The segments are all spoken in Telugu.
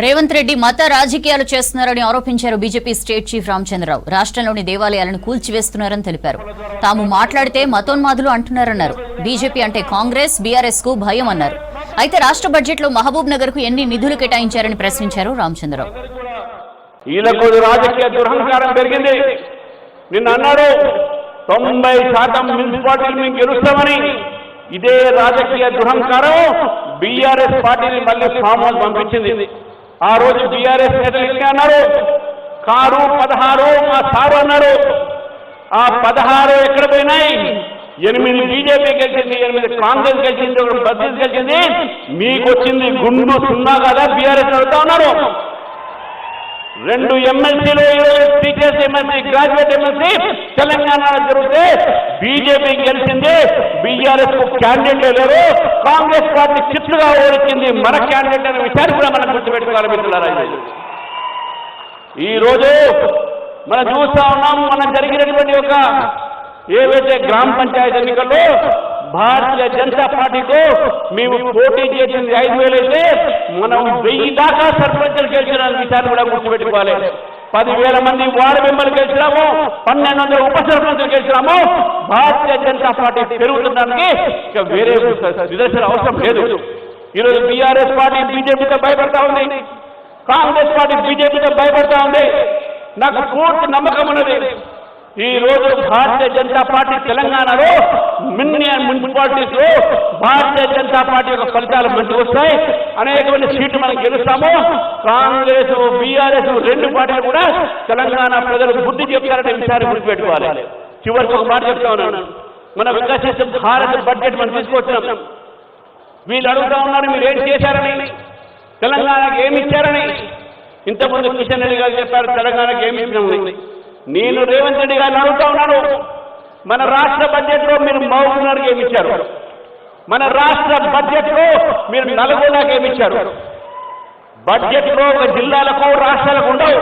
రేవంత్ రెడ్డి మత రాజకీయాలు చేస్తున్నారని ఆరోపించారు బీజేపీ స్టేట్ చీఫ్ రామచంద్రరావు. రాష్ట్రంలోని దేవాలయాలను కూల్చివేస్తున్నారని తెలిపారు. తాము మాట్లాడితే మతోన్మాదులు అంటున్నారన్నారు. బీజేపీ అంటే కాంగ్రెస్, బీఆర్ఎస్ కు భయం అన్నారు. అయితే రాష్ట్ర బడ్జెట్ లో మహబూబ్ నగర్ కు ఎన్ని నిధులు కేటాయించారని ప్రశ్నించారు రామచంద్రరావు. రాజకీయ దురహంకారం పెరిగింది. నిన్న అన్నాడు 90% మున్సిపాలిటీలు మేము గెలుస్తామని. ఇదే రాజకీయ దురహంకారం బీఆర్ఎస్ పార్టీని మళ్ళీ ఫామ్ హౌస్ పంపించింది. ఆ రోజు బీఆర్ఎస్ నేతలు ఇట్లా అన్నారు, కారు 16 మా సారు అన్నారు. ఆ 16 ఎక్కడ పోయినాయి? 8 బీజేపీ గెలిచింది, 8 కాంగ్రెస్ గెలిచింది, 1 బద్రీస్ గెలిచింది. మీకు వచ్చింది గుండు 0 కదా బీఆర్ఎస్ అడుగుతా ఉన్నారు. 2 ఎమ్మెల్సీలు, టీచర్స్ ఎమ్మెల్సీ, గ్రాడ్యుయేట్ ఎమ్మెల్సీ తెలంగాణలో జరిగితే బీజేపీ గెలిచింది. బీఆర్ఎస్ కు క్యాండిడేట్ లేరు. కాంగ్రెస్ పార్టీ చిత్తుగా ఓడించింది. మన క్యాండిడేట్ అనే విషయాన్ని కూడా మనం గుర్తుపెట్టుకోవాలి మిత్రులారా. ఈ రోజు మనం చూస్తా ఉన్నాం, మనం జరిగినటువంటి ఒక ఏవైతే గ్రామ పంచాయతీ ఎన్నికల్లో భారతీయ జనతా పార్టీకు మేము పోటీ చేసింది 5,000 అయితే మనం 1000 దాకా సర్పంచులు గెలిచిన విషయాన్ని కూడా గుర్తుపెట్టుకోవాలి. 10,000 మంది వార్డు మెంబర్లు గెలిచినాము, 1,200 ఉప సర్పంచులు గెలిచినాము. భారతీయ జనతా పార్టీ పెరుగుతుందానికి ఇక వేరే నిదర్శన అవసరం లేదు. ఈరోజు బీఆర్ఎస్ పార్టీ బీజేపీతో భయపడతా ఉంది, కాంగ్రెస్ పార్టీ బీజేపీతో భయపడతా ఉంది. నాకు పూర్తి నమ్మకం ఉన్నది, ఈ రోజు భారతీయ జనతా పార్టీ తెలంగాణలో మున్సిపాలిటీస్ లో భారతీయ జనతా పార్టీ యొక్క ఫలితాలు మంచిగా వస్తాయి. అనేకమైన సీట్లు మనం గెలుస్తాము. కాంగ్రెస్, బీఆర్ఎస్ 2 పార్టీలు కూడా తెలంగాణ ప్రజలకు బుద్ధి చెప్తారనే విషయాన్ని గుర్తుపెట్టుకోవాలి. చివరికి ఒక మాట చెప్తా ఉన్నాను, మన వికసిత భారత బడ్జెట్ మనం తీసుకొచ్చినాం. వీళ్ళు అడుగుతా ఉన్నారు మీరు ఏం చేశారని, తెలంగాణకు ఏమి ఇచ్చారని. ఇంతకుముందు కిషన్ రెడ్డి గారు చెప్పారు తెలంగాణకు ఏమి ఇచ్చినామని. నేను రేవంత్ రెడ్డి గారిని అడుగుతా ఉన్నాను, మన రాష్ట్ర బడ్జెట్ లో మీరు మహబూబ్ నగర్కి ఏమి ఇచ్చారు? మన రాష్ట్ర బడ్జెట్ లో మీరు నల్గొండకి ఏమి ఇచ్చారు? బడ్జెట్ లో ఒక జిల్లాలకు రాష్ట్రాలకు ఉండవు.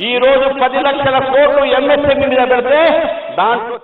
ఈ రోజు 10 లక్షల కోట్లు ఎంఎస్ఎంఈ మీద పెడితే దాంట్లో